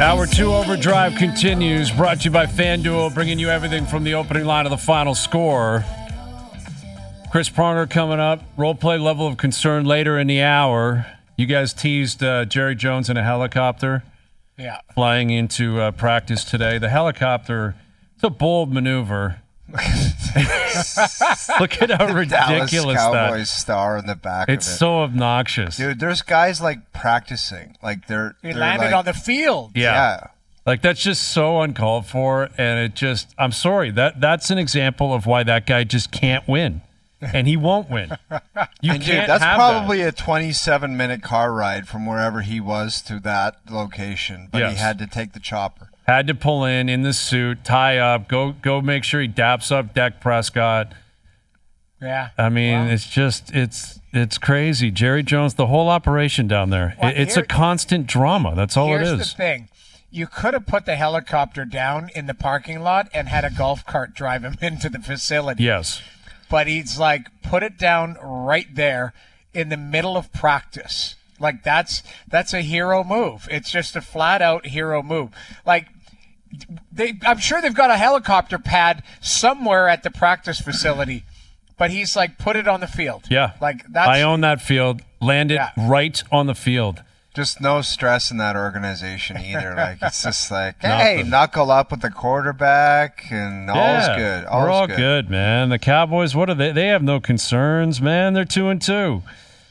Hour 2 Overdrive continues, brought to you by FanDuel, bringing you everything from the opening line of the final score. Chris Pronger coming up. Role play level of concern later in the hour. You guys teased Jerry Jones in a helicopter flying into practice today. The helicopter, it's a bold maneuver. Look at how ridiculous Dallas Cowboys star in the back of it. It's so obnoxious. Dude, there's guys like practicing. Like they're landed like, on the field. Yeah. Like that's just so uncalled for, and it just I'm sorry. That's an example of why that guy just can't win. And he won't win. You and can't dude, that's have probably that. a 27-minute car ride from wherever he was to that location, but he had to take the chopper. Had to pull in the suit, tie up, go make sure he daps up Dak Prescott. Yeah. I mean, it's just it's crazy. Jerry Jones, the whole operation down there. Well, it's a constant drama. That's all it is. Here's the thing. You could have put the helicopter down in the parking lot and had a golf cart drive him into the facility. Yes. But he's like, put it down right there in the middle of practice. Like, that's a hero move. It's just a flat-out hero move. Like, I'm sure they've got a helicopter pad somewhere at the practice facility, but he's like, put it on the field. Yeah. Like, that's, I own that field. Land it right on the field. Just no stress in that organization either. Like it's just like, hey, knuckle up with the quarterback, and all's good. We're all good, man. The Cowboys, what are they? They have no concerns, man. They're 2-2.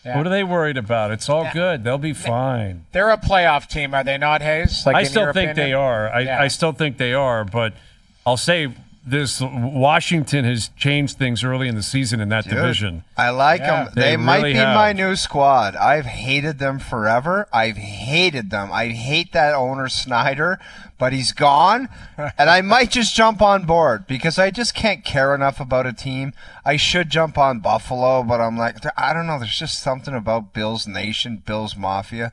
Yeah. What are they worried about? It's all good. They'll be fine. They're a playoff team, are they not, Hayes? Like I still think they are. I still think they are, but I'll say this: Washington has changed things early in the season in that division. I like them. They might really be have. my new squad. I've hated them forever. I've hated them. I hate that owner Snyder, but he's gone, and I might just jump on board because I just can't care enough about a team. I should jump on Buffalo, but I'm like, I don't know. There's just something about Bills Nation, Bills Mafia.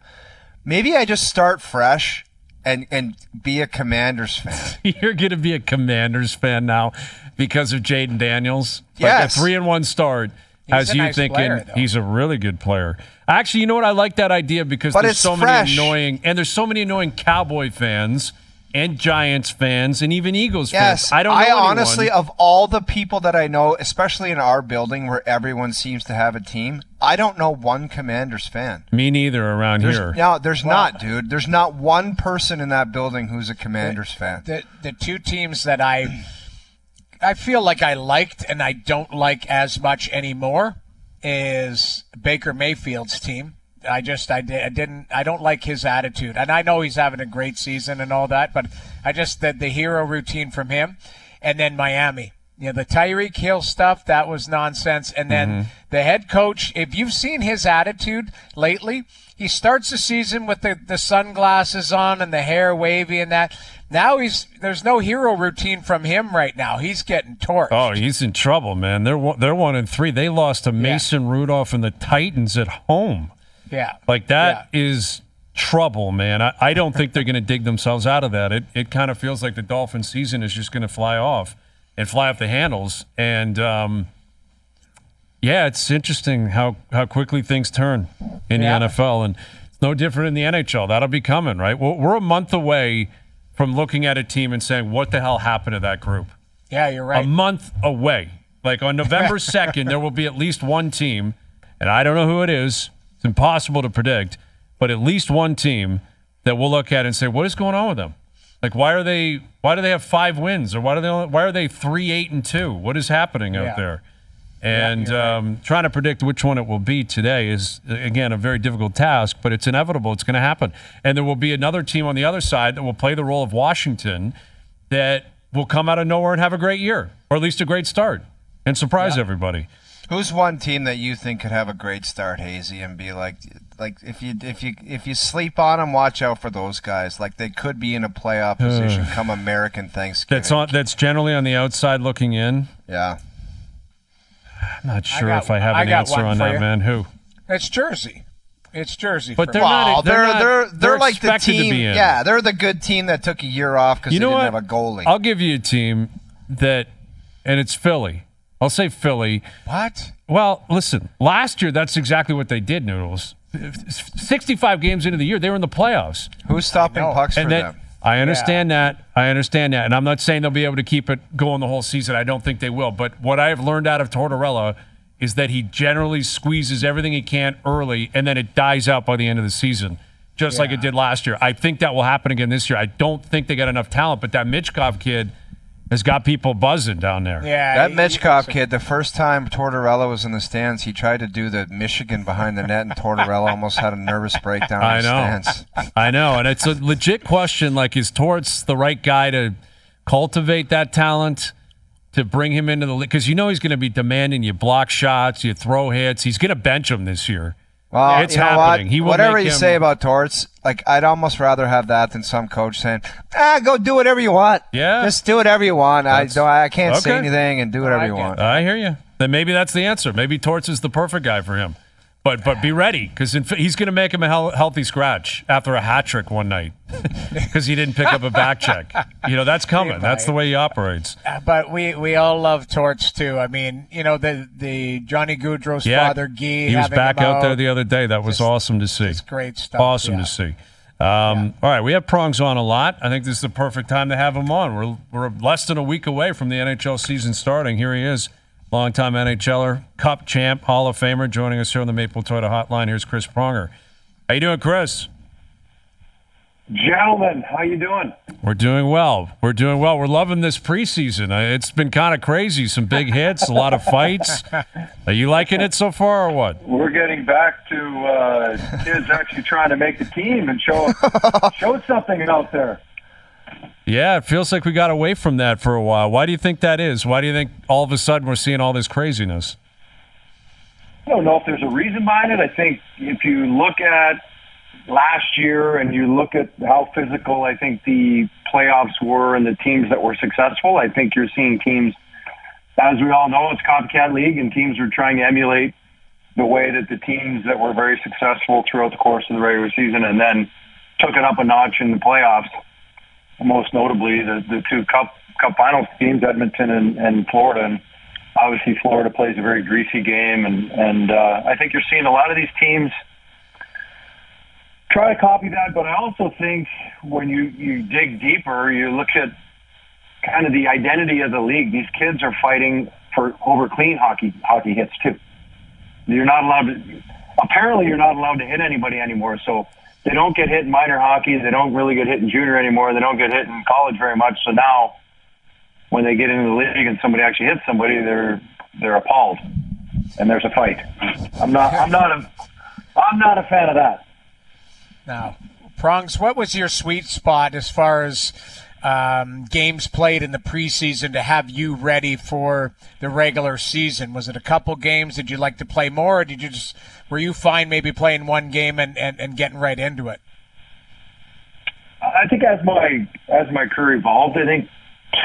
Maybe I just start fresh. And be a Commanders fan. You're going to be a Commanders fan now because of Jaden Daniels. Yes. Like a 3-1 start has you thinking player, he's a really good player. Actually, you know what? I like that idea because there's so many annoying Cowboy fans and Giants fans and even Eagles fans. I don't know anyone. Honestly, of all the people that I know, especially in our building where everyone seems to have a team, I don't know one Commanders fan. Me neither around here. No, there's not, dude. There's not one person in that building who's a Commanders fan. The two teams that I feel like I liked and I don't like as much anymore is Baker Mayfield's team. I don't like his attitude. And I know he's having a great season and all that, but I just, the hero routine from him. And then Miami. You know, the Tyreek Hill stuff, that was nonsense. And then the head coach, if you've seen his attitude lately, he starts the season with the sunglasses on and the hair wavy and that. Now there's no hero routine from him right now. He's getting torched. Oh, he's in trouble, man. They're 1-3. They lost to Mason Rudolph and the Titans at home. Yeah. Like that is trouble, man. I don't think they're going to dig themselves out of that. It kind of feels like the Dolphins season is just going to fly off the handles. And, it's interesting how quickly things turn in the NFL. And it's no different in the NHL. That'll be coming, right? We're a month away from looking at a team and saying, what the hell happened to that group? Yeah, you're right. A month away. Like on November 2nd, there will be at least one team, and I don't know who it is. It's impossible to predict, but at least one team that we'll look at and say, what is going on with them? Like, why do they have 5 wins, or why are they 3-8-2? What is happening out there? And trying to predict which one it will be today is, again, a very difficult task, but it's inevitable. It's going to happen. And there will be another team on the other side that will play the role of Washington that will come out of nowhere and have a great year, or at least a great start, and surprise everybody. Who's one team that you think could have a great start, Hazy, and be like if you sleep on them, watch out for those guys. Like they could be in a playoff position come American Thanksgiving. That's generally on the outside looking in. Yeah. I'm not sure if I have an answer on that, man. Who? It's Jersey. It's Jersey. But they're like the team. Yeah, they're the good team that took a year off because they didn't have a goalie. I'll give you a team and it's Philly. I'll say Philly. What? Well, listen, last year that's exactly what they did, Noodles. 65 games into the year, they were in the playoffs. Who's stopping pucks for them? I understand that. And I'm not saying they'll be able to keep it going the whole season. I don't think they will. But what I have learned out of Tortorella is that he generally squeezes everything he can early, and then it dies out by the end of the season, just like it did last year. I think that will happen again this year. I don't think they got enough talent, but that Michkov kid has got people buzzing down there. Yeah, that Michkov kid, the first time Tortorella was in the stands, he tried to do the Michigan behind the net, and Tortorella almost had a nervous breakdown in the stands. I know, and it's a legit question, like, is Torts the right guy to cultivate that talent, to bring him into the league? Because you know he's going to be demanding you block shots, you throw hits. He's going to bench him this year. Well, it's happening. He will whatever you say about Torts, like, I'd almost rather have that than some coach saying, go do whatever you want. Yeah. Just do whatever you want. I can't say anything and do whatever you want. I hear you. Then maybe that's the answer. Maybe Torts is the perfect guy for him. But be ready, because he's going to make him a healthy scratch after a hat trick one night because he didn't pick up a back check. That's coming. That's the way he operates. But we all love Torts too. I mean, the Johnny Gaudreau's father, Guy. He was back out there the other day. That was awesome to see. It's great stuff. Awesome to see. All right, we have Prongs on a lot. I think this is the perfect time to have him on. We're less than a week away from the NHL season starting. Here he is. Longtime NHLer, Cup champ, Hall of Famer, joining us here on the Maple Toyota Hotline. Here's Chris Pronger. How you doing, Chris? Gentlemen, how you doing? We're doing well. We're loving this preseason. It's been kind of crazy. Some big hits, a lot of fights. Are you liking it so far or what? We're getting back to kids actually trying to make the team and show something out there. Yeah, it feels like we got away from that for a while. Why do you think that is? Why do you think all of a sudden we're seeing all this craziness? I don't know if there's a reason behind it. I think if you look at last year and you look at how physical I think the playoffs were and the teams that were successful, I think you're seeing teams, as we all know, it's copycat league, and teams are trying to emulate the way that the teams that were very successful throughout the course of the regular season and then took it up a notch in the playoffs. Most notably, the two Cup Finals teams, Edmonton and Florida. And obviously, Florida plays a very greasy game. And I think you're seeing a lot of these teams try to copy that. But I also think when you dig deeper, you look at kind of the identity of the league. These kids are fighting over clean hockey hits, too. You're not allowed to hit anybody anymore. So they don't get hit in minor hockey. They don't really get hit in junior anymore. They don't get hit in college very much. So now, when they get into the league and somebody actually hits somebody, they're appalled, and there's a fight. I'm not a fan of that. Now, Prongs, what was your sweet spot as far as games played in the preseason to have you ready for the regular season? Was it a couple games? Did you like to play more, or were you fine maybe playing one game and getting right into it? I think as my career evolved, I think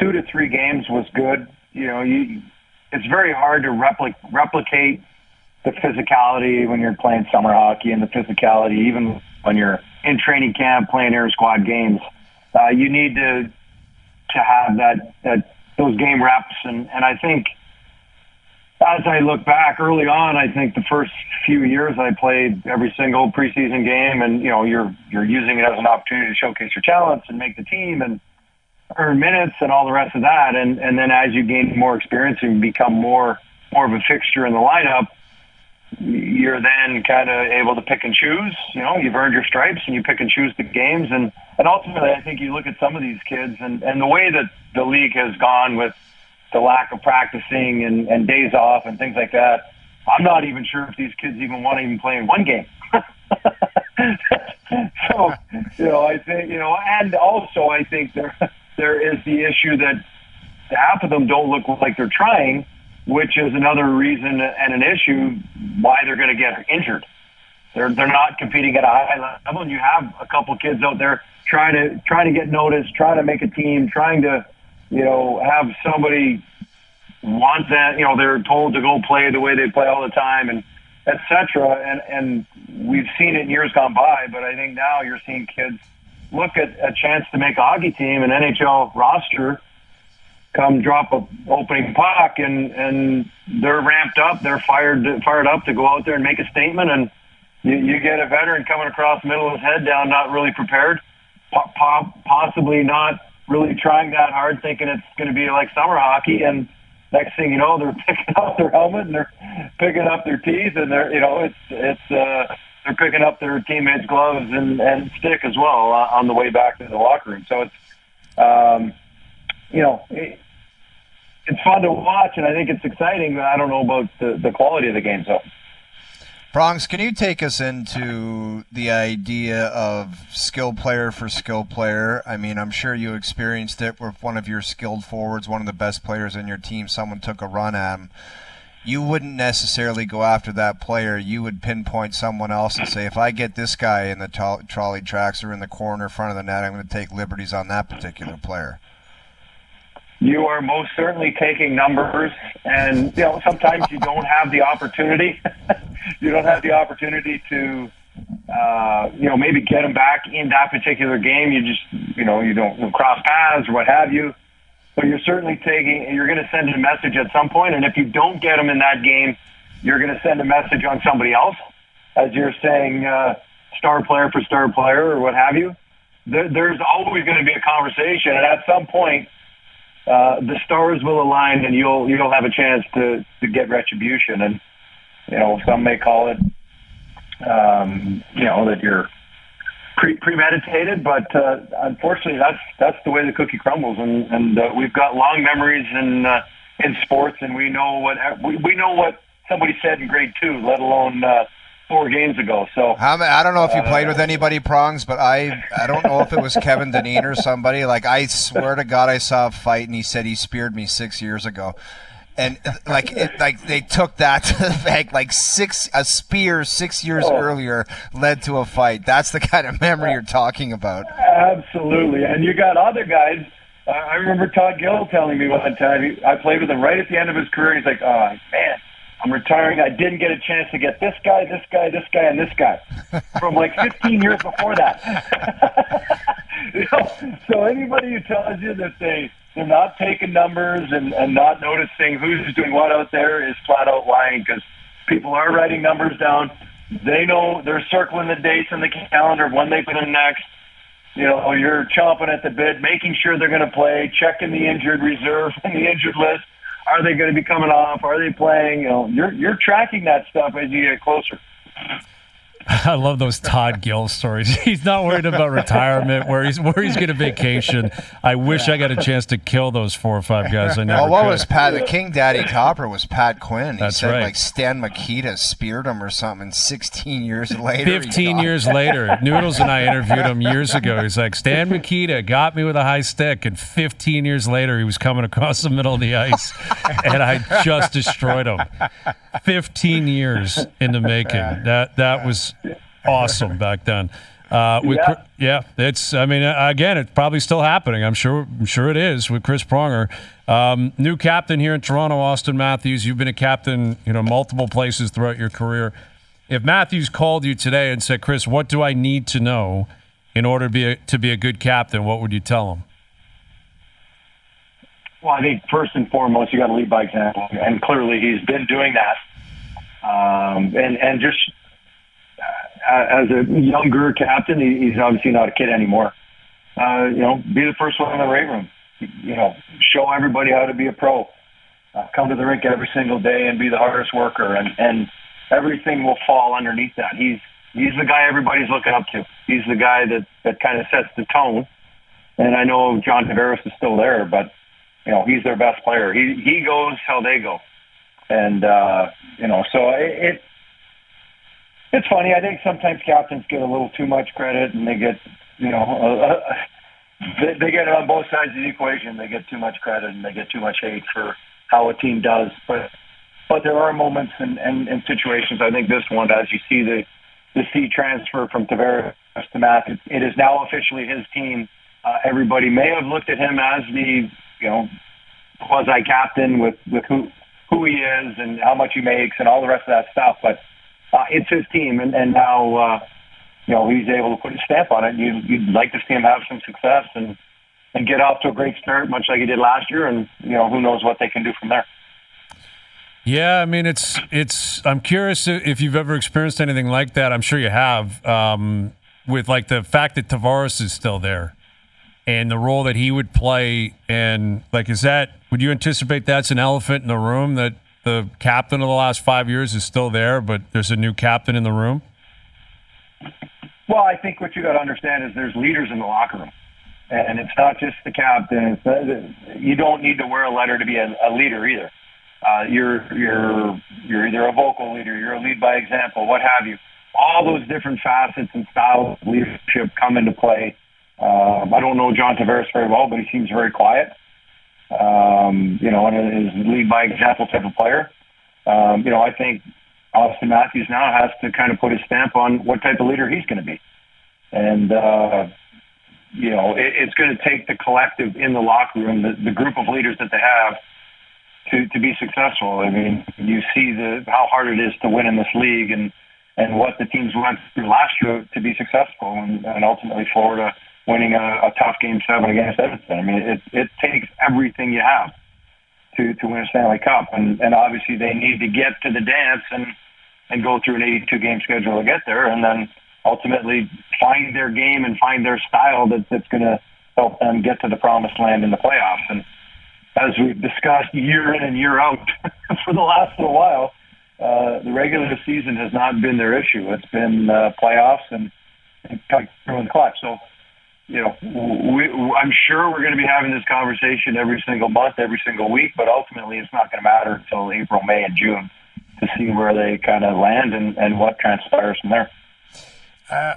2 to 3 games was good. It's very hard to replicate the physicality when you're playing summer hockey, and the physicality even when you're in training camp playing air squad games. You need to have those game reps, and I think as I look back early on, I think the first few years I played every single preseason game, and you're using it as an opportunity to showcase your talents and make the team and earn minutes and all the rest of that. And then as you gain more experience and become more of a fixture in the lineup, you're then kind of able to pick and choose. You've earned your stripes and you pick and choose the games. And ultimately, I think you look at some of these kids and the way that the league has gone with the lack of practicing and days off and things like that. I'm not even sure if these kids even want to even play in one game. So, I think, and also I think there is the issue that half of them don't look like they're trying, which is another reason and an issue why they're going to get injured. They're not competing at a high level, and you have a couple kids out there trying to get noticed, trying to make a team, trying to have somebody want that. They're told to go play the way they play all the time, and et cetera. And we've seen it in years gone by, but I think now you're seeing kids look at a chance to make a hockey team, an NHL roster, come drop a opening puck, and they're ramped up, they're fired up to go out there and make a statement, and you get a veteran coming across the middle of his head down, not really prepared, possibly not really trying that hard, thinking it's going to be like summer hockey, and next thing you know, they're picking up their helmet and they're picking up their teeth, and they're picking up their teammates' gloves and stick as well on the way back to the locker room. So it's fun to watch, and I think it's exciting. I don't know about the quality of the game, so. Prongs, can you take us into the idea of skill player for skill player? I mean, I'm sure you experienced it with one of your skilled forwards, one of the best players in your team, someone took a run at him. You wouldn't necessarily go after that player. You would pinpoint someone else and say, if I get this guy in the trolley tracks or in the corner front of the net, I'm going to take liberties on that particular player. You are most certainly taking numbers, and sometimes you don't have the opportunity. You don't have the opportunity to, maybe get them back in that particular game. You just, you don't cross paths or what have you. But you're certainly you're going to send a message at some point, and if you don't get them in that game, you're going to send a message on somebody else, as you're saying, star player for star player or what have you. There's always going to be a conversation, and at some point, the stars will align, and you'll have a chance to get retribution. And some may call it, that you're premeditated, but unfortunately, that's the way the cookie crumbles. And we've got long memories in sports, and we know what somebody said in grade 2, let alone 4 games ago. So I don't know if you played with anybody, Prongs, but I don't know if it was Kevin Dineen or somebody. Like, I swear to God, I saw a fight, and he said he speared me 6 years ago. And they took that to the bank. A spear 6 years earlier led to a fight. That's the kind of memory you're talking about. Absolutely. And you got other guys. I remember Todd Gill telling me one time, I played with him right at the end of his career. He's like, oh, man, I'm retiring. I didn't get a chance to get this guy, this guy, this guy, and this guy from 15 years before that. So anybody who tells you that they're not taking numbers and not noticing who's doing what out there is flat out lying, because people are writing numbers down. They know they're circling the dates in the calendar of when they put in next. You're chomping at the bit, making sure they're going to play, checking the injured reserve and the injured list. Are they going to be coming off? Are they playing? You're tracking that stuff as you get closer. I love those Todd Gill stories. He's not worried about retirement, where he's going to vacation. I wish I got a chance to kill those 4 or 5 guys. I never what could. was Pat? The King Daddy Copper was Pat Quinn. He said right. Stan Mikita speared him or something. 16 years later. 15 years later, Noodles and I interviewed him years ago. He's like, Stan Mikita got me with a high stick, and 15 years later, he was coming across the middle of the ice, and I just destroyed him. 15 years in the making. That was awesome back then. It's. I mean, again, it's probably still happening. I'm sure it is with Chris Pronger, new captain here in Toronto. Auston Matthews. You've been a captain, multiple places throughout your career. If Matthews called you today and said, "Chris, what do I need to know in order to be a good captain?" What would you tell him? Well, I think first and foremost, you got to lead by example, and clearly he's been doing that. And just as a younger captain, he's obviously not a kid anymore. Be the first one in the weight room. Show everybody how to be a pro. Come to the rink every single day and be the hardest worker, and everything will fall underneath that. He's the guy everybody's looking up to. He's the guy that kind of sets the tone. And I know John Tavares is still there, but he's their best player. He goes how they go. And, so it's funny. I think sometimes captains get a little too much credit, and they get, they get it on both sides of the equation. They get too much credit, and they get too much hate for how a team does. But there are moments and situations. I think this one, as you see the C transfer from Tavares to Matt, it is now officially his team. Everybody may have looked at him as the, quasi-captain with who he is and how much he makes and all the rest of that stuff. But it's his team, and now, he's able to put a stamp on it. You'd like to see him have some success and get off to a great start, much like he did last year, and, who knows what they can do from there. Yeah, I mean, it's. I'm curious if you've ever experienced anything like that. I'm sure you have. with like the fact that Tavares is still there and the role that he would play, and like, would you anticipate that's an elephant in the room, that the captain of the last 5 years is still there, but there's a new captain in the room? Well, I think what you got to understand is there's leaders in the locker room, and it's not just the captain. You don't need to wear a letter to be a leader either. You're either a vocal leader, you're a lead by example, what have you. All those different facets and styles of leadership come into play. I don't know John Tavares very well, but he seems very quiet. And is lead by example type of player. I think Auston Matthews now has to kind of put his stamp on what type of leader he's going to be. And, it's going to take the collective in the locker room, the group of leaders that they have, to be successful. I mean, you see how hard it is to win in this league and what the teams went through last year to be successful, and ultimately Florida winning a tough Game 7 against Edmonton. I mean, it takes everything you have to win a Stanley Cup, and obviously they need to get to the dance and go through an 82-game schedule to get there, and then ultimately find their game and find their style that's going to help them get to the promised land in the playoffs. And as we've discussed year in and year out for the last little while, the regular season has not been their issue. It's been playoffs and coming through in the clutch. So, I'm sure we're going to be having this conversation every single month, every single week, but ultimately it's not going to matter until April, May, and June to see where they kind of land and what transpires from there.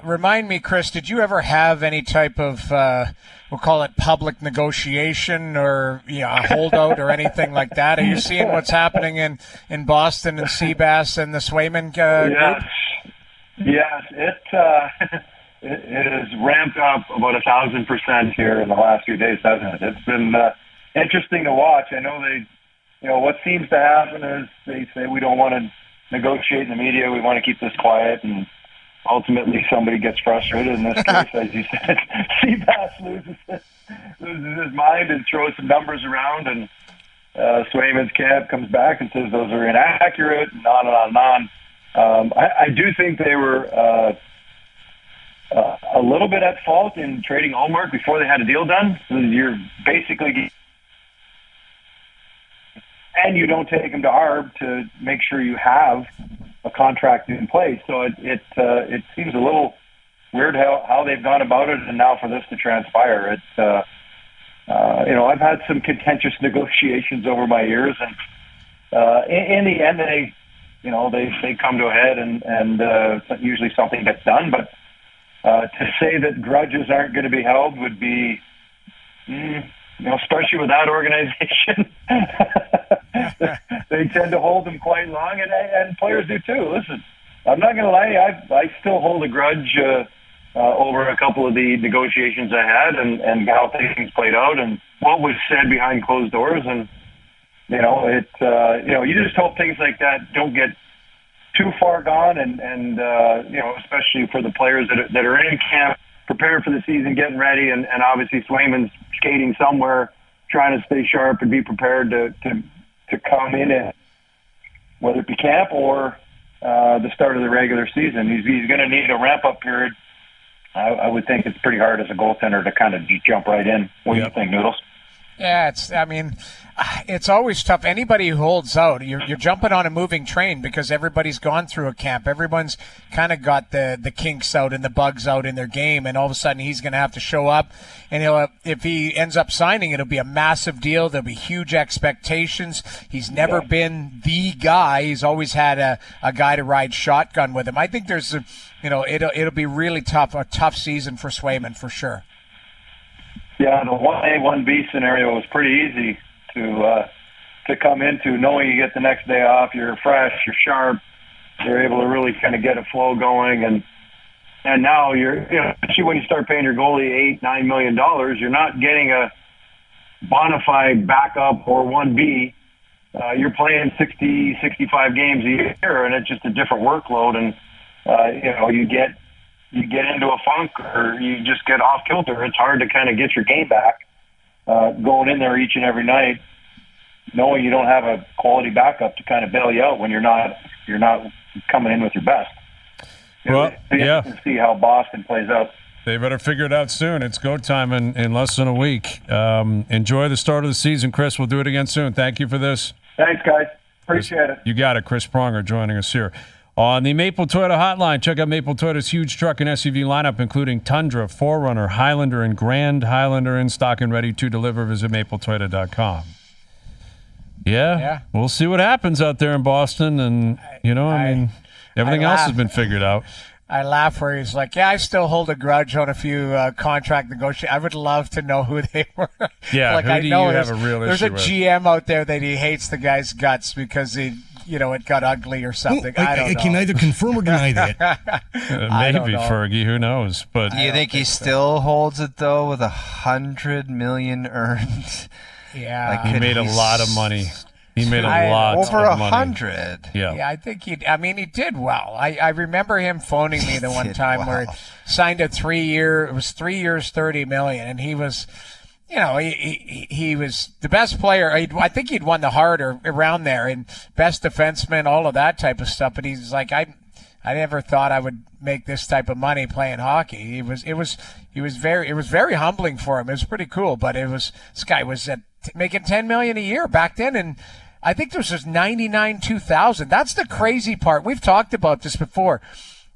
Remind me, Chris, did you ever have any type of, we'll call it public negotiation or a holdout or anything like that? Are you seeing what's happening in Boston and Seabass and the Swayman group? Yes. It has ramped up about 1,000% here in the last few days, hasn't it? It's been interesting to watch. I know what seems to happen is they say we don't want to negotiate in the media. We want to keep this quiet, and ultimately somebody gets frustrated. In this case, as you said, Seabass loses his mind and throws some numbers around, and Swayman's camp comes back and says those are inaccurate, and on and on and on. I do think they were a little bit at fault in trading Ullmark before they had a deal done. You're basically, and you don't take him to Arb to make sure you have a contract in place. So it seems a little weird how they've gone about it, and now for this to transpire, I've had some contentious negotiations over my years, and in the end they come to a head, and usually something gets done, but. To say that grudges aren't going to be held would be, especially with that organization, they tend to hold them quite long, and players do too. Listen, I'm not going to lie, I still hold a grudge over a couple of the negotiations I had and how things played out and what was said behind closed doors, and you just hope things like that don't get too far gone, and especially for the players that are in camp, preparing for the season, getting ready, and obviously Swayman's skating somewhere, trying to stay sharp and be prepared to come in, and whether it be camp or the start of the regular season. He's going to need a ramp-up period. I would think it's pretty hard as a goaltender to kind of jump right in. What do you think, Noodles? Yeah, it's always tough. Anybody who holds out, you're jumping on a moving train because everybody's gone through a camp. Everyone's kind of got the kinks out and the bugs out in their game, and all of a sudden he's going to have to show up. And if he ends up signing, it'll be a massive deal. There'll be huge expectations. He's never been the guy. He's always had a guy to ride shotgun with him. I think it'll be really tough, a tough season for Swayman for sure. Yeah, the 1A, 1B scenario was pretty easy to come into, knowing you get the next day off, you're fresh, you're sharp, you're able to really kind of get a flow going, and now especially when you start paying your goalie $8-9 million, you're not getting a bona fide backup or 1B. You're playing 60-65 games a year, and it's just a different workload, and you get into a funk or you just get off kilter. It's hard to kind of get your game back going in there each and every night, knowing you don't have a quality backup to kind of bail you out when you're not coming in with your best. Well, yeah. To see how Boston plays out. They better figure it out soon. It's go time in less than a week. Enjoy the start of the season, Chris. We'll do it again soon. Thank you for this. Thanks, guys. Appreciate it. You got it. Chris Pronger joining us here. On the Maple Toyota hotline, check out Maple Toyota's huge truck and SUV lineup, including Tundra, 4Runner, Highlander, and Grand Highlander in stock and ready to deliver. Visit mapletoyota.com. Yeah, we'll see what happens out there in Boston. And, everything else has been figured out. I laugh where he's like, I still hold a grudge on a few contract negotiations. I would love to know who they were. Yeah, like, who do you have a real issue with? There's a GM out there that he hates the guy's guts because it got ugly or something. I don't know. I can neither confirm or deny that. Maybe, Fergie. Who knows? But do you think he still holds it, though, with $100 million earned? Yeah. He made a lot of money. He made a lot over of money. 100. Yeah, I think he did well. I remember him phoning me the one time where he signed a 3-year. It was 3 years, $30 million, and he was, he was the best player. I think he'd won the Hart or around there, and best defenseman, all of that type of stuff. But he's like, I never thought I would make this type of money playing hockey. It was very humbling for him. It was pretty cool. But this guy was making $10 million a year back then, and I think this was 99, 2000. That's the crazy part. We've talked about this before.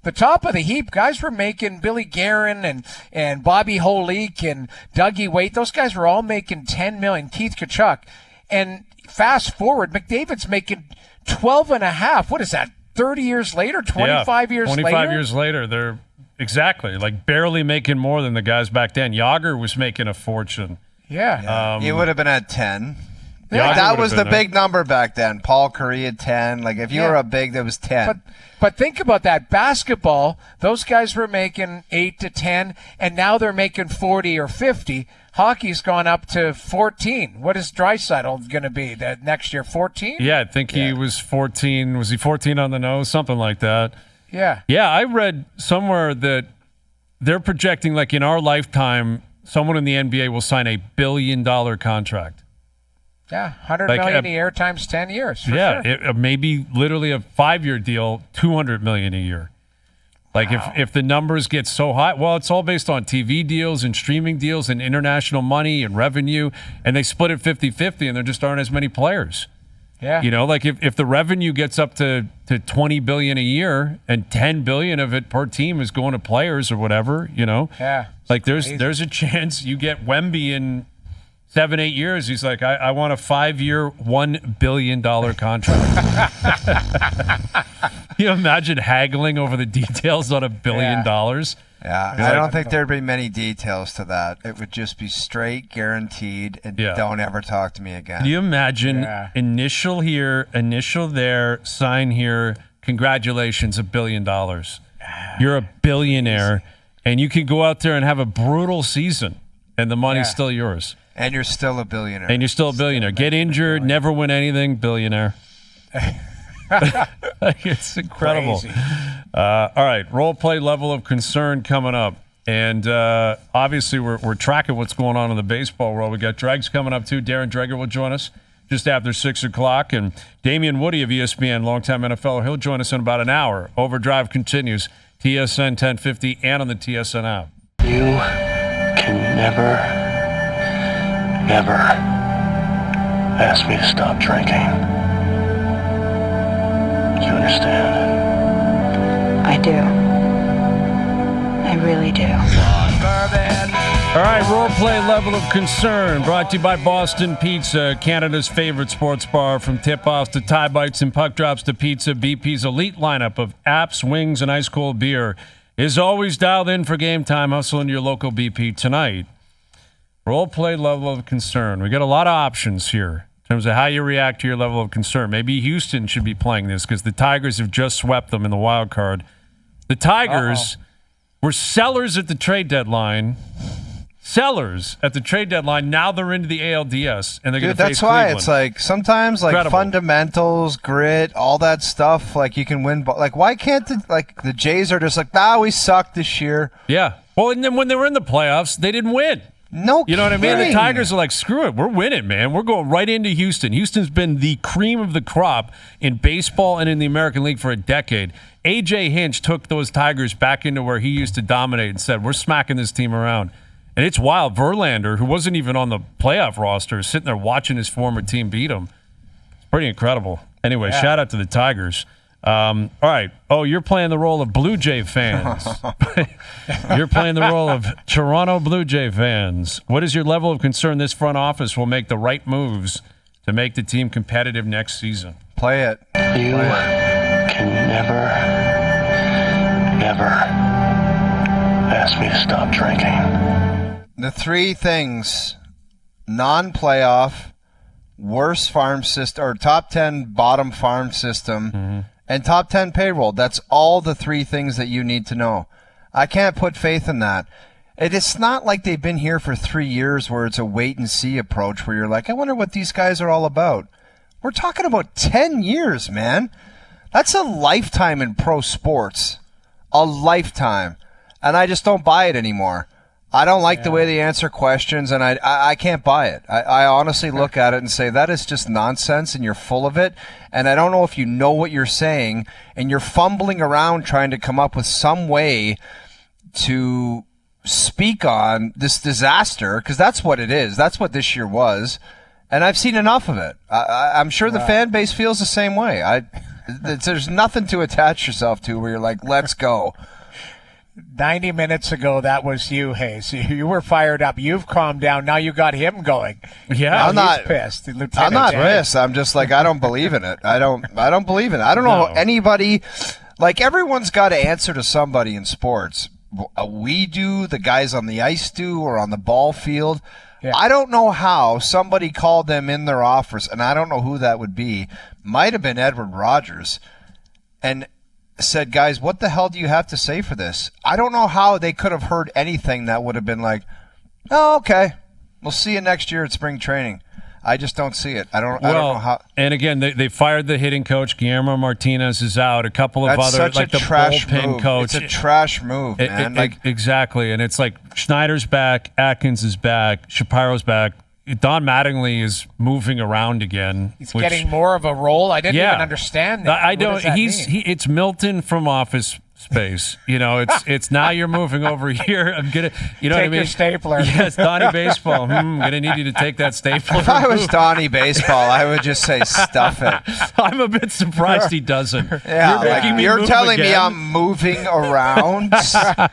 The top of the heap, guys were making Billy Guerin and Bobby Holik and Dougie Waite. Those guys were all making $10 million. Keith Tkachuk. And fast forward, McDavid's making 12 and a half. What is that? 30 years later? 25 years later? 25 years later, they're exactly like barely making more than the guys back then. Yager was making a fortune. Yeah. He would have been at 10. Yeah, that was the big number back then. Paul Curry at 10. Like, if you were a big, that was 10. But think about that. Basketball, those guys were making 8 to 10, and now they're making 40 or 50. Hockey's gone up to 14. What is Draisaitl going to be next year? 14? Yeah, I think he was 14. Was he 14 on the nose? Something like that. Yeah. Yeah, I read somewhere that they're projecting, like, in our lifetime, someone in the NBA will sign $1 billion contract. Yeah, $100 million a year times 10 years. Yeah, sure. Maybe literally a 5-year deal, $200 million a year. Like, if the numbers get so high, well, it's all based on TV deals and streaming deals and international money and revenue, and they split it 50-50, and there just aren't as many players. Yeah. Like if the revenue gets up to $20 billion a year and $10 billion of it per team is going to players or whatever, Yeah. Like there's a chance you get Wemby in 7-8 years. He's like, I want a 5-year, $1 billion contract. You imagine haggling over the details on $1 billion? Yeah, I don't think there'd be many details to that. It would just be straight, guaranteed, and don't ever talk to me again. Can you imagine initial here, initial there, sign here, congratulations, $1 billion. You're a billionaire, and you can go out there and have a brutal season, and the money's still yours. And you're still a billionaire. And you're still a billionaire. Get injured, never win anything, billionaire. It's incredible. All right, role play level of concern coming up. And obviously we're tracking what's going on in the baseball world. We got Dregs coming up too. Darren Dreger will join us just after 6 o'clock. And Damian Woody of ESPN, longtime NFLer, he'll join us in about an hour. Overdrive continues, TSN 1050 and on the TSN app. You can never ask me to stop drinking. Do you understand? I do. I really do. All right, role play level of concern brought to you by Boston Pizza, Canada's favorite sports bar. From tip-offs to tie bites and puck drops to pizza, BP's elite lineup of apps, wings, and ice-cold beer is always dialed in for game time. Hustle into your local BP tonight. Role play level of concern. We got a lot of options here in terms of how you react to your level of concern. Maybe Houston should be playing this because the Tigers have just swept them in the wild card. The Tigers were sellers at the trade deadline. Now they're into the ALDS, and they're going to face that's why Cleveland. it's like sometimes like fundamentals, grit, all that stuff. Like you can win, like why can't the Jays are just like we suck this year. Yeah. Well, and then when they were in the playoffs, they didn't win. No, You know what I mean? The kidding. Tigers are like, screw it. We're winning, man. We're going right into Houston. Houston's been the cream of the crop in baseball and in the American League for a decade. A.J. Hinch took those Tigers back into where he used to dominate and said, we're smacking this team around. And it's wild. Verlander, who wasn't even on the playoff roster, is sitting there watching his former team beat him. It's pretty incredible. Anyway, shout out to the Tigers. All right. Oh, you're playing the role of Blue Jay fans. You're playing the role of Toronto Blue Jay fans. What is your level of concern this front office will make the right moves to make the team competitive next season? Play it. You can never ask me to stop drinking. The three things: non-playoff, worst farm system, or top 10 bottom farm system, and top 10 payroll. That's all the three things that you need to know. I can't put faith in that. It's not like they've been here for 3 years where it's a wait-and-see approach where you're like, I wonder what these guys are all about. We're talking about 10 years, man. That's a lifetime in pro sports. A lifetime. And I just don't buy it anymore. I don't like the way they answer questions, and I can't buy it. I honestly look at it and say, that is just nonsense, and you're full of it, and I don't know if you know what you're saying, and you're fumbling around trying to come up with some way to speak on this disaster, because that's what it is. That's what this year was, and I've seen enough of it. I'm sure the fan base feels the same way. There's nothing to attach yourself to where you're like, let's go. 90 minutes ago, that was you, Hayes. You were fired up. You've calmed down. Now you got him going. Yeah, now I'm not he's pissed. Lieutenant I'm not Dan. pissed. I'm just like, I don't believe in it. I don't believe in it. I don't know anybody. Like, everyone's got to answer to somebody in sports. We do, the guys on the ice do, or on the ball field. Yeah. I don't know how somebody called them in their office, and I don't know who that would be. Might have been Edward Rogers, and said, guys, what the hell do you have to say for this? I don't know how they could have heard anything that would have been like, oh, okay, we'll see you next year at spring training. I just don't see it. I don't know how. And again, they fired the hitting coach. Guillermo Martinez is out. A couple of That's other, such like a the trash bullpen move. coach. It's a trash move, man. Exactly. And it's like Schneider's back, Atkins is back, Shapiro's back. Don Mattingly is moving around again. He's getting more of a role. I didn't even understand that. I What don't. does that mean? It's Milton from Office Space. It's now you're moving over here. I'm gonna, you know what I Take mean? your stapler. Yes, Donnie Baseball. I'm gonna need you to take that stapler. If I was Donnie Baseball, I would just say stuff it. I'm a bit surprised he doesn't. Yeah, You're making me you're move telling me again. I'm moving around.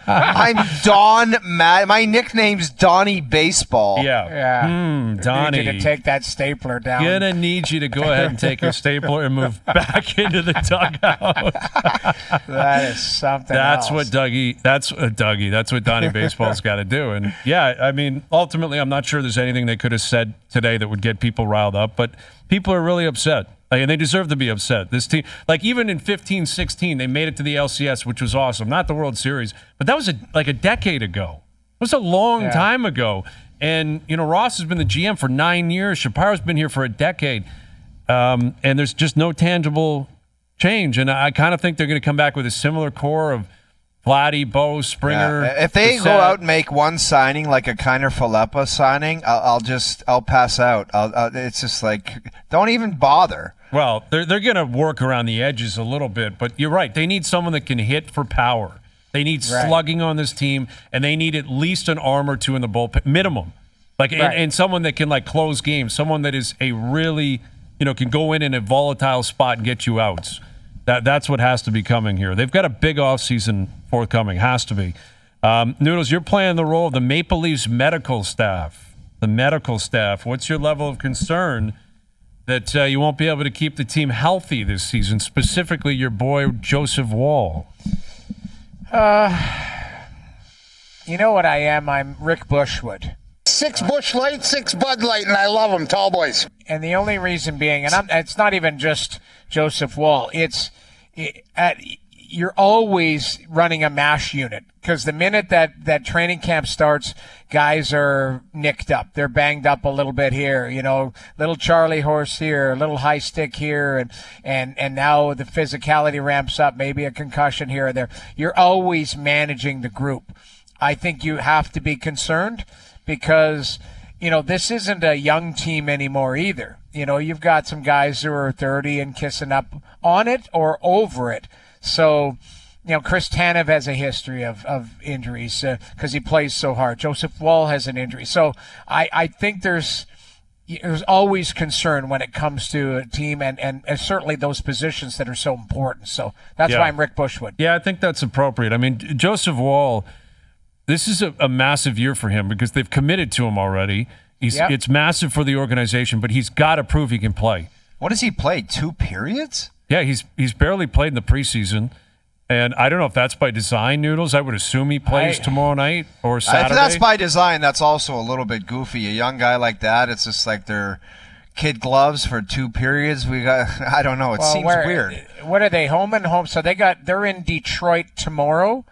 I'm Don Matt. My nickname's Donnie Baseball. Yeah. Yeah. Donnie. Need you to take that stapler down. Gonna need you to go ahead and take your stapler and move back into the dugout. That is something That's else. what Dougie. That's what Donnie Baseball's got to do. And yeah, I mean, ultimately, I'm not sure there's anything they could have said today that would get people riled up. But people are really upset, and they deserve to be upset. This team, like even in 15-16, they made it to the LCS, which was awesome. Not the World Series, but that was like a decade ago. It was a long time ago. And Ross has been the GM for 9 years. Shapiro's been here for a decade, and there's just no tangible change. And I kind of think they're going to come back with a similar core of Vladdy, Bo, Springer. Yeah. If they go out and make one signing like a Kiner Falepa signing, I'll pass out. It's just like, don't even bother. Well, they're going to work around the edges a little bit, but you're right. They need someone that can hit for power. They need slugging on this team, and they need at least an arm or two in the bullpen, minimum. And someone that can close games, someone that is a really, can go in a volatile spot and get you outs. That's what has to be coming here. They've got a big offseason forthcoming. Has to be. Noodles, you're playing the role of the Maple Leafs medical staff. The medical staff. What's your level of concern that you won't be able to keep the team healthy this season, specifically your boy Joseph Wall? You know what I am? I'm Rick Bushwood. 6 Bush Light, 6 Bud Light, and I love them, tall boys. And the only reason being, and it's not even just Joseph Wall, you're always running a MASH unit, because the minute that training camp starts, guys are nicked up. They're banged up a little bit here, little Charlie horse here, a little high stick here, and now the physicality ramps up, maybe a concussion here or there. You're always managing the group. I think you have to be concerned because, this isn't a young team anymore either. You've got some guys who are 30 and kissing up on it or over it. So, Chris Tanev has a history of injuries because he plays so hard. Joseph Woll has an injury. So I think there's always concern when it comes to a team and certainly those positions that are so important. So that's why I'm Rick Bushwood. Yeah, I think that's appropriate. I mean, Joseph Woll, this is a massive year for him because they've committed to him already. It's massive for the organization, but he's got to prove he can play. What does he play? 2 periods? Yeah, he's barely played in the preseason. And I don't know if that's by design, Noodles. I would assume he plays tomorrow night or Saturday. If that's by design, that's also a little bit goofy. A young guy like that, it's just like they're kid gloves for 2 periods. I don't know. It seems weird. What are they, home and home? So they're in Detroit tomorrow.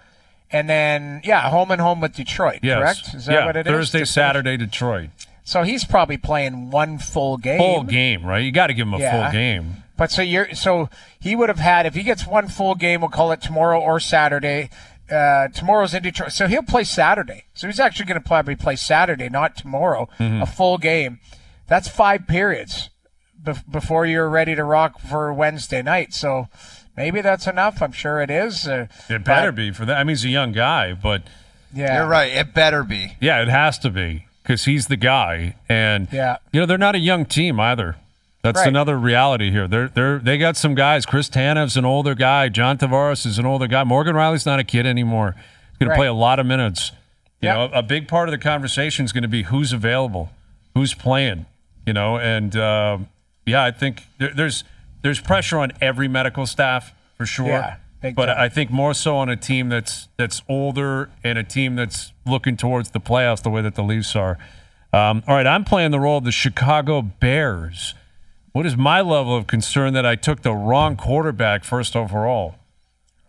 And then, home and home with Detroit, correct? Is that what it is? Thursday, Saturday, Detroit. So he's probably playing one full game. Full game, right? You got to give him a full game. But so he would have had, if he gets one full game, we'll call it tomorrow or Saturday. Tomorrow's in Detroit, so he'll play Saturday. So he's actually going to probably play Saturday, not tomorrow. A full game. That's 5 periods before you're ready to rock for Wednesday night. So maybe that's enough. I'm sure it is. It better be for that. I mean, he's a young guy, but you're right. It better be. Yeah, it has to be because he's the guy, and they're not a young team either. That's another reality here. They got some guys. Chris Tanev's an older guy. John Tavares is an older guy. Morgan Riley's not a kid anymore. He's going to play a lot of minutes. You know, a big part of the conversation is going to be who's available, who's playing. And I think there's pressure on every medical staff for sure. Yeah, but I think more so on a team that's older and a team that's looking towards the playoffs the way that the Leafs are. All right, I'm playing the role of the Chicago Bears. What is my level of concern that I took the wrong quarterback first overall?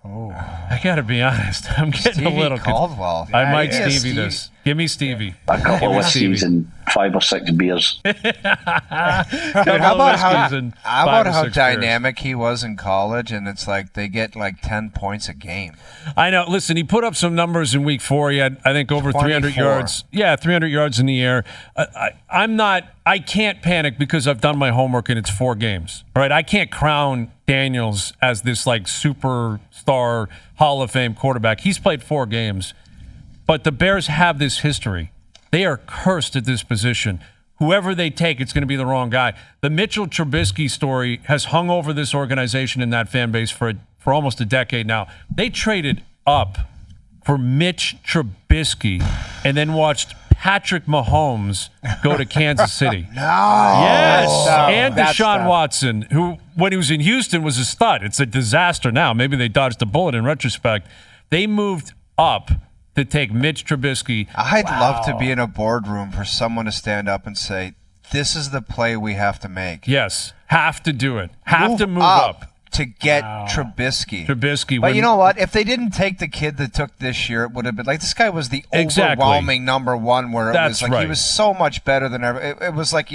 Oh, I got to be honest. I'm getting Stevie a little Caldwell. I might Stevie this. Give me Stevie. A couple of whiskeys and 5 or 6 beers. Dude, how about how dynamic he was in college, and it's like they get like 10 points a game. I know. Listen, he put up some numbers in week 4. He had, I think, over 300 yards. Yeah, 300 yards in the air. I can't panic because I've done my homework and it's 4 games. All right, I can't crown Daniels as this like superstar Hall of Fame quarterback. He's played 4 games. But the Bears have this history. They are cursed at this position. Whoever they take, it's going to be the wrong guy. The Mitchell Trubisky story has hung over this organization and that fan base for almost a decade now. They traded up for Mitch Trubisky and then watched Patrick Mahomes go to Kansas City. Yes. And Deshaun Watson, who, when he was in Houston, was a stud. It's a disaster now. Maybe they dodged a bullet in retrospect. They moved up to take Mitch Trubisky. I'd love to be in a boardroom for someone to stand up and say, this is the play we have to make. Yes. Have to do it. Have to move up. To get Trubisky. But you know what? If they didn't take the kid that took this year, it would have been like this guy was the overwhelming number one. Where it was like he was so much better than ever. It was like,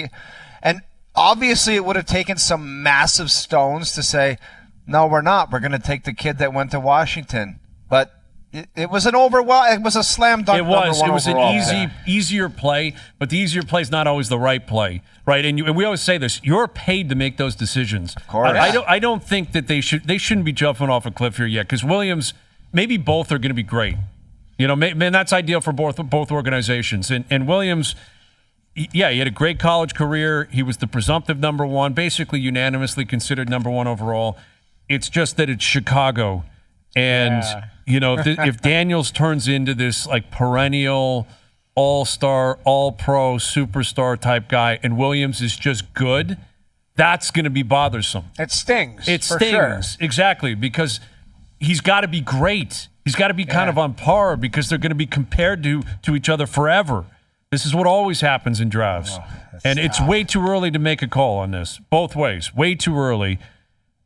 and obviously it would have taken some massive stones to say, no, we're not. We're going to take the kid that went to Washington. But it was an it was a slam dunk. It was overall. an easier play, but the easier play is not always the right play, right? And we always say this: you're paid to make those decisions. Of course. I don't think that they shouldn't be jumping off a cliff here yet, because Williams, maybe both are going to be great. Man, that's ideal for both organizations. And Williams, he had a great college career. He was the presumptive number 1, basically unanimously considered number 1 overall. It's just that it's Chicago. And, if Daniels turns into this like perennial all-star, all-pro, superstar type guy and Williams is just good, that's going to be bothersome. It stings. It stings. Sure. Exactly, because he's got to be great. He's got to be kind of on par because they're going to be compared to each other forever. This is what always happens in drafts. And it's way too early to make a call on this. Both ways. Way too early.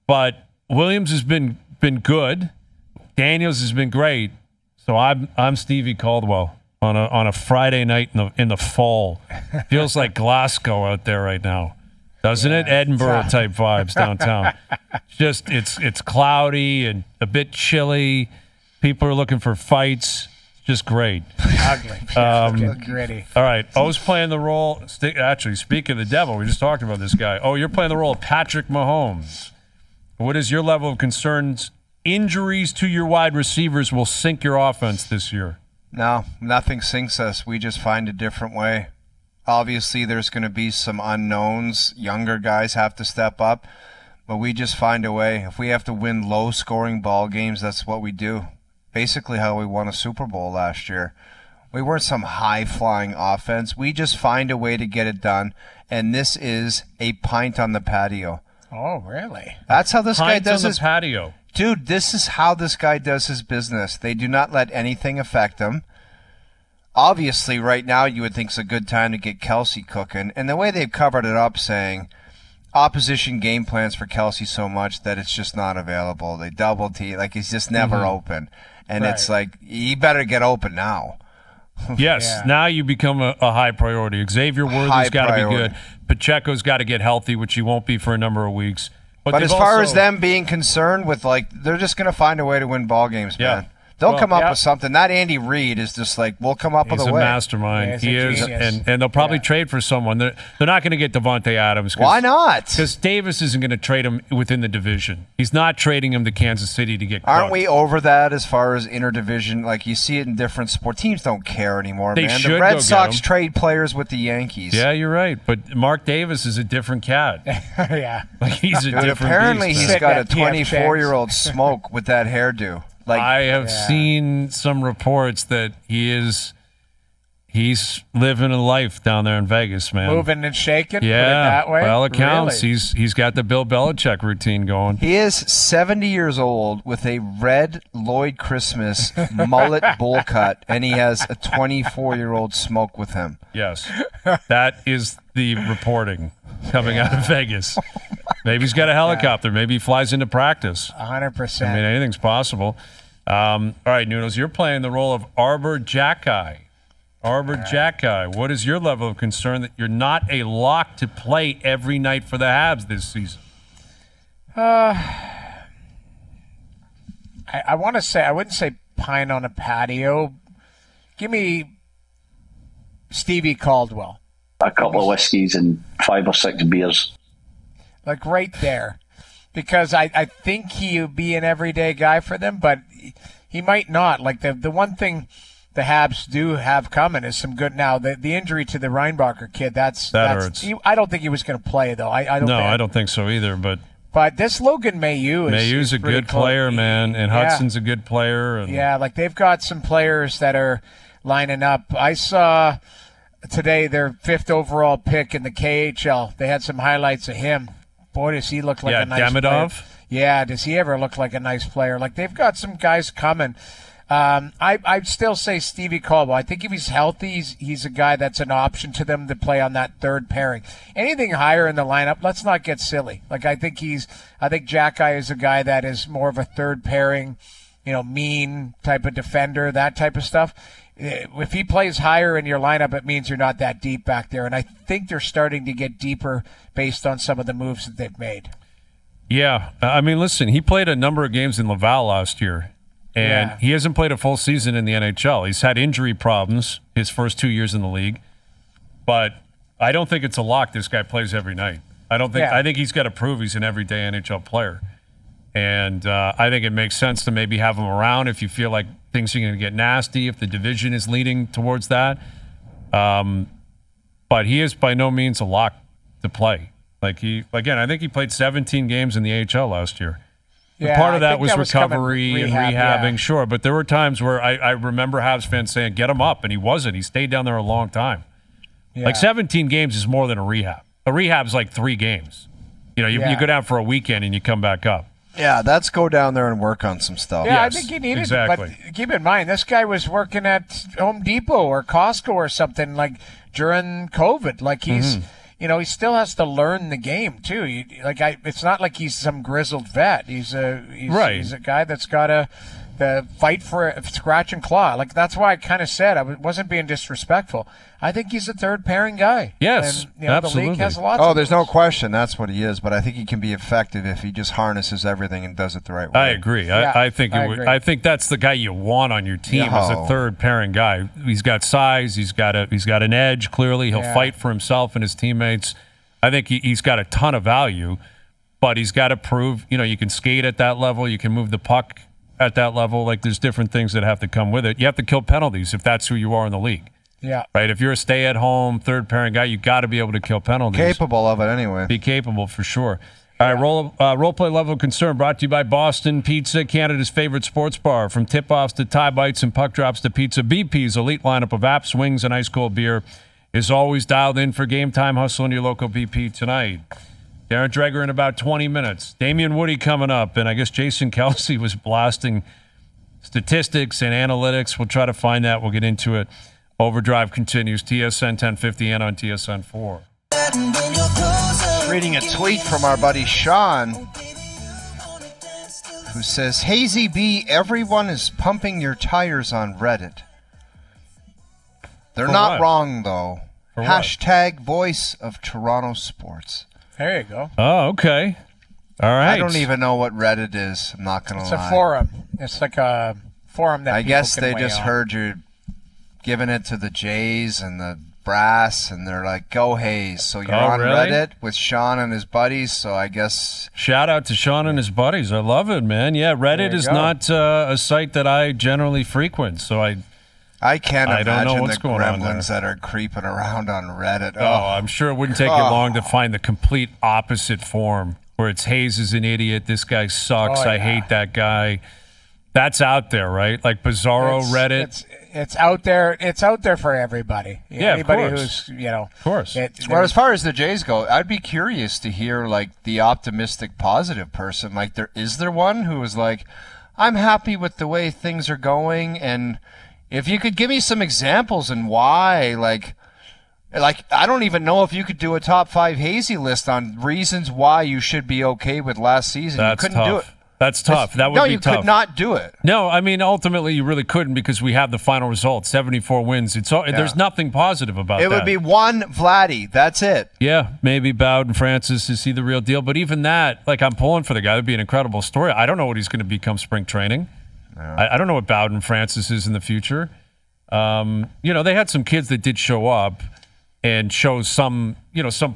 But Williams has been good. Daniels has been great, so I'm Stevie Caldwell on a Friday night in the fall. Feels like Glasgow out there right now, doesn't it? Edinburgh type vibes downtown. It's cloudy and a bit chilly. People are looking for fights. Just great. Ugly. Gritty. All right. O's playing the role. Actually, speak of the devil, we just talked about this guy. Oh, you're playing the role of Patrick Mahomes. What is your level of concerns? Injuries to your wide receivers will sink your offense this year. No, nothing sinks us. We just find a different way. Obviously, there's going to be some unknowns. Younger guys have to step up, but we just find a way. If we have to win low-scoring ball games, that's what we do. Basically how we won a Super Bowl last year. We weren't some high-flying offense. We just find a way to get it done, and this is a pint on the patio. Oh, really? That's how this guy does his patio. Dude, this is how this guy does his business. They do not let anything affect him. Obviously, right now, you would think it's a good time to get Kelsey cooking. And the way they've covered it up saying opposition game plans for Kelsey so much that it's just not available. They double T, like he's just never open. And it's like, you better get open now. Yes, now you become a high priority. Xavier Worthy's got to be good. Pacheco's got to get healthy, which he won't be for a number of weeks. But as far as them being concerned with, like, they're just going to find a way to win ball games, man. They'll come up with something. That Andy Reid is just like, we'll come up with a way. He's a mastermind. He is, and they'll probably trade for someone. They're not going to get Devontae Adams. Why not? Because Davis isn't going to trade him within the division. He's not trading him to Kansas City to get cooked. Aren't we over that as far as interdivision? Like, you see it in different sports. Teams don't care anymore, man. The Red Sox trade players with the Yankees. Yeah, you're right. But Mark Davis is a different cat. Yeah. Like, he's a different apparently beast, he's got a 24-year-old smoke with that hairdo. Like, I have seen some reports that he's living a life down there in Vegas, man. Moving and shaking, yeah, put it that way. By all accounts, Really? he's got the Bill Belichick routine going. He is 70 years old with a red Lloyd Christmas mullet bowl cut, and he has a 24-year-old smoke with him. Yes, that is the reporting coming out of Vegas. Maybe he's got a helicopter. Maybe he flies into practice. 100%. I mean, anything's possible. All right, Noodles, you're playing the role of Arber Xhekaj. Arber Xhekaj, what is your level of concern that you're not a lock to play every night for the Habs this season? I want to say, I wouldn't say pine on a patio. Give me Stevie Caldwell. A couple of whiskeys and 5 or 6 beers. Like right there. Because I think he'll be an everyday guy for them, but he might not. Like the one thing the Habs do have coming is some good. Now, the injury to the Reinbacher kid, that hurts. I don't think he was going to play, though. I don't think so either, But this Logan Mayhew's a good player, man, and Hudson's a good player. And yeah, like they've got some players that are lining up. I saw today their 5th overall pick in the KHL. They had some highlights of him. Boy, does he look like a nice Demidov? player. Yeah, does he ever look like a nice player? Like they've got some guys coming. I'd still say Stevie Caldwell. I think if he's healthy, he's a guy that's an option to them to play on that third pairing. Anything higher in the lineup, let's not get silly. Like I think Xhekaj is a guy that is more of a third pairing, mean type of defender, that type of stuff. If he plays higher in your lineup, it means you're not that deep back there. And I think they're starting to get deeper based on some of the moves that they've made. Yeah. I mean, listen, he played a number of games in Laval last year, and he hasn't played a full season in the NHL. He's had injury problems his first 2 years in the league, but I don't think it's a lock this guy plays every night. I think he's got to prove he's an everyday NHL player. And I think it makes sense to maybe have him around if you feel like things are going to get nasty, if the division is leading towards that. But he is by no means a lock to play. I think he played 17 games in the AHL last year. Yeah, part of that was recovery and rehabbing, yeah. sure. But there were times where I remember Habs fans saying, get him up, and he wasn't. He stayed down there a long time. Yeah. Like 17 games is more than a rehab. A rehab's like 3 games. You go down for a weekend and you come back up. Yeah, let's go down there and work on some stuff. Yeah, Yes, I think he needed exactly. it. But keep in mind, this guy was working at Home Depot or Costco or something like during COVID. Like he's, he still has to learn the game too. It's not like he's some grizzled vet. He's a guy that's got to the fight for scratch and claw. Like, that's why I kind of said I wasn't being disrespectful. I think he's a third pairing guy. Yes, and, absolutely. The league has lots Oh, of there's those. no question that's what he is, but I think he can be effective if he just harnesses everything and does it the right way. I agree. Yeah, I think I agree. I think that's the guy you want on your team as a third pairing guy. He's got size. He's got an edge. Clearly, he'll fight for himself and his teammates. I think he's got a ton of value, but he's got to prove. You can skate at that level. You can move the puck at that level. Like, there's different things that have to come with it. You have to kill penalties if that's who you are in the league. Yeah. Right. If you're a stay-at-home third pairing guy, you got to be able to kill penalties. Capable of it anyway. Be capable for sure. All right, role play level of concern brought to you by Boston Pizza, Canada's favorite sports bar. From tip-offs to tie bites and puck drops to pizza, BP's elite lineup of apps, wings, and ice-cold beer is always dialed in for game time. Hustle in your local BP tonight. Darren Dreger in about 20 minutes. Damian Woody coming up, and I guess Jason Kelsey was blasting statistics and analytics. We'll try to find that. We'll get into it. Overdrive continues. TSN 1050 and on TSN 4. Reading a tweet from our buddy Sean, who says, Hazy B, everyone is pumping your tires on Reddit. They're For not what? wrong, though. For what? Hashtag voice of Toronto sports. There you go. Oh, okay. All right. I don't even know what Reddit is. I'm not going to lie. It's a forum. It's like a forum that I people guess can they weigh just on. heard you giving it to the Jays and the Brass, and they're like, go Hayes. So you're on really? Reddit with Sean and his buddies, so I guess... Shout out to Sean and his buddies. I love it, man. Yeah, Reddit you is go. not a site that I generally frequent, so I can't I don't know imagine what's the going on gremlins that are creeping around on Reddit. I'm sure it wouldn't take you long to find the complete opposite form, where it's Hayes is an idiot, this guy sucks, I hate that guy. That's out there, right? Like Bizarro Reddit. It's out there. It's out there for everybody. Yeah, anybody of course. who's Of course. Well, as far as the Jays go, I'd be curious to hear like the optimistic, positive person. Like, is there one who is like, I'm happy with the way things are going, and if you could give me some examples and why, like I don't even know if you could do a top 5 Hazy list on reasons why you should be okay with last season. That's you couldn't tough. do it. That's tough. That would no, be you tough. could not do it. No, I mean, ultimately, you really couldn't because we have the final result, 74 wins. There's nothing positive about that. It would be one Vladdy. That's it. Yeah, maybe Bowden Francis is he the real deal. But even that, like, I'm pulling for the guy. That would be an incredible story. I don't know what he's going to become spring training. I don't know what Bowden Francis is in the future. They had some kids that did show up and show some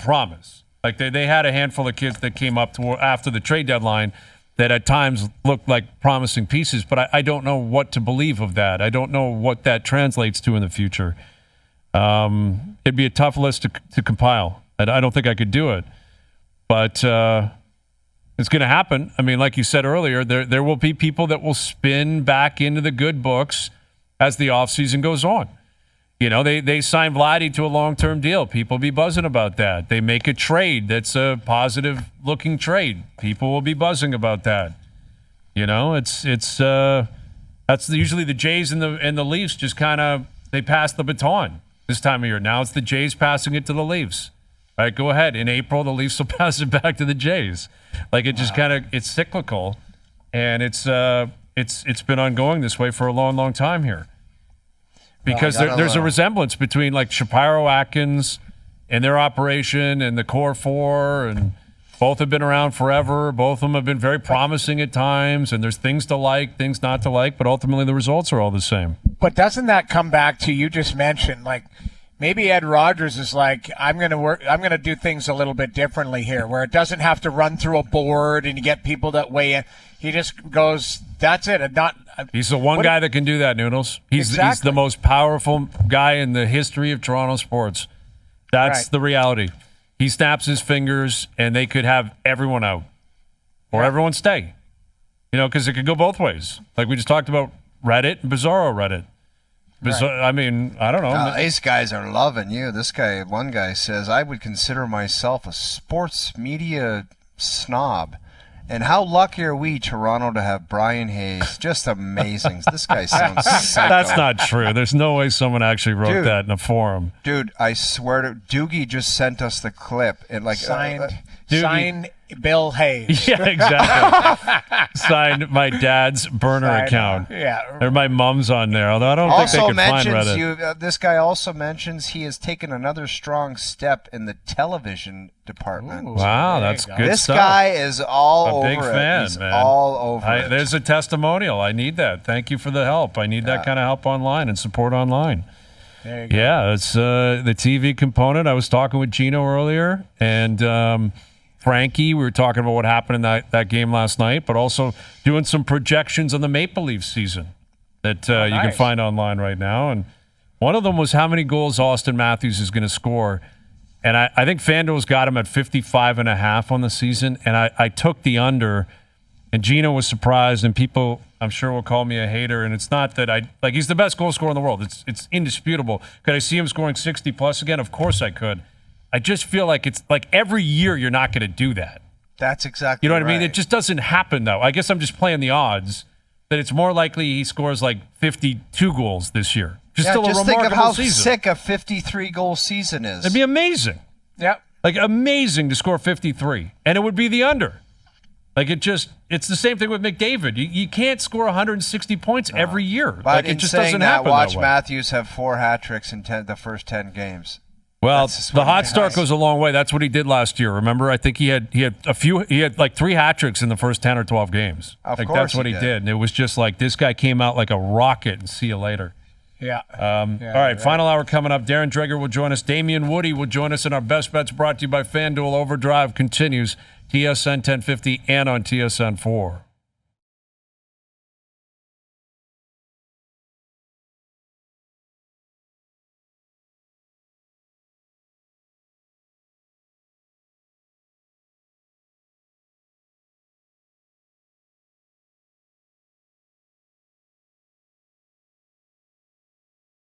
promise. Like, they had a handful of kids that came up after the trade deadline that at times looked like promising pieces, but I don't know what to believe of that. I don't know what that translates to in the future. It'd be a tough list to compile. I don't think I could do it, but it's going to happen. I mean, like you said earlier, there will be people that will spin back into the good books as the offseason goes on. They sign Vladdy to a long-term deal. People be buzzing about that. They make a trade that's a positive-looking trade. People will be buzzing about that. That's usually the Jays and the Leafs just kind of they pass the baton this time of year. Now it's the Jays passing it to the Leafs. All right, go ahead. In April, the Leafs will pass it back to the Jays. Like, it just kind of it's cyclical, and it's been ongoing this way for a long, long time here. Because there's a resemblance between, like, Shapiro Atkins and their operation and the Core Four, and both have been around forever. Both of them have been very promising at times, and there's things to like, things not to like, but ultimately the results are all the same. But doesn't that come back to you just mentioned, like, maybe Ed Rogers is like, I'm going to do things a little bit differently here, where it doesn't have to run through a board and you get people that weigh in. He just goes, that's it. He's the one guy that can do that, Noodles. He's Exactly. the most powerful guy in the history of Toronto sports. That's Right. the reality. He snaps his fingers, and they could have everyone out or everyone stay. Because it could go both ways. Like we just talked about Reddit and Bizarro Reddit. I mean, I don't know. These guys are loving you. One guy says, I would consider myself a sports media snob. And how lucky are we, Toronto, to have Bryan Hayes? Just amazing. This guy sounds psycho. That's not true. There's no way someone actually wrote that in a forum. Dude, I swear to Doogie just sent us the clip. And like Signed. Dude, Sign Bill Hayes. Yeah, exactly. Sign my dad's burner account. Yeah. Or my mom's on there, although I don't think they Also could find mentions Reddit. this guy also mentions he has taken another strong step in the television department. Ooh, Wow, there that's you go. good This stuff. guy is all A over big it. fan, He's man. all over it. There's a testimonial. I need that. Thank you for the help. I need that kind of help online and support online. There you go. Yeah, it's the TV component. I was talking with Gino earlier, and Frankie. We were talking about what happened in that game last night, but also doing some projections on the Maple Leafs season that you can nice. find online right now. And one of them was how many goals Auston Matthews is going to score. And I think FanDuel's got him at 55.5 on the season, and I took the under. And Gino was surprised, and people, I'm sure, will call me a hater. And it's not that he's the best goal scorer in the world. It's indisputable. Could I see him scoring 60 plus again? Of course I could. I just feel like it's like every year you're not going to do that. That's exactly You know what right. I mean? It just doesn't happen, though. I guess I'm just playing the odds that it's more likely he scores like 52 goals this year. Just still a just remarkable think of how season. sick a 53-goal season is. It'd be amazing. Yep. Like amazing to score 53. And it would be the under. Like it's the same thing with McDavid. You can't score 160 points every year. But like in it just saying doesn't that, happen watch that way. Matthews have 4 hat tricks in the first 10 games. Well, That's just the what he hot start does. goes a long way. That's what he did last year. Remember, I think he had like 3 hat tricks in the first 10 or 12 games. Of like course that's what he he did. did. And it was just like this guy came out like a rocket and see you later. Yeah. All right, final hour coming up. Darren Dreger will join us. Damian Woody will join us in our best bets brought to you by FanDuel. Overdrive continues. TSN 1050 and on TSN 4.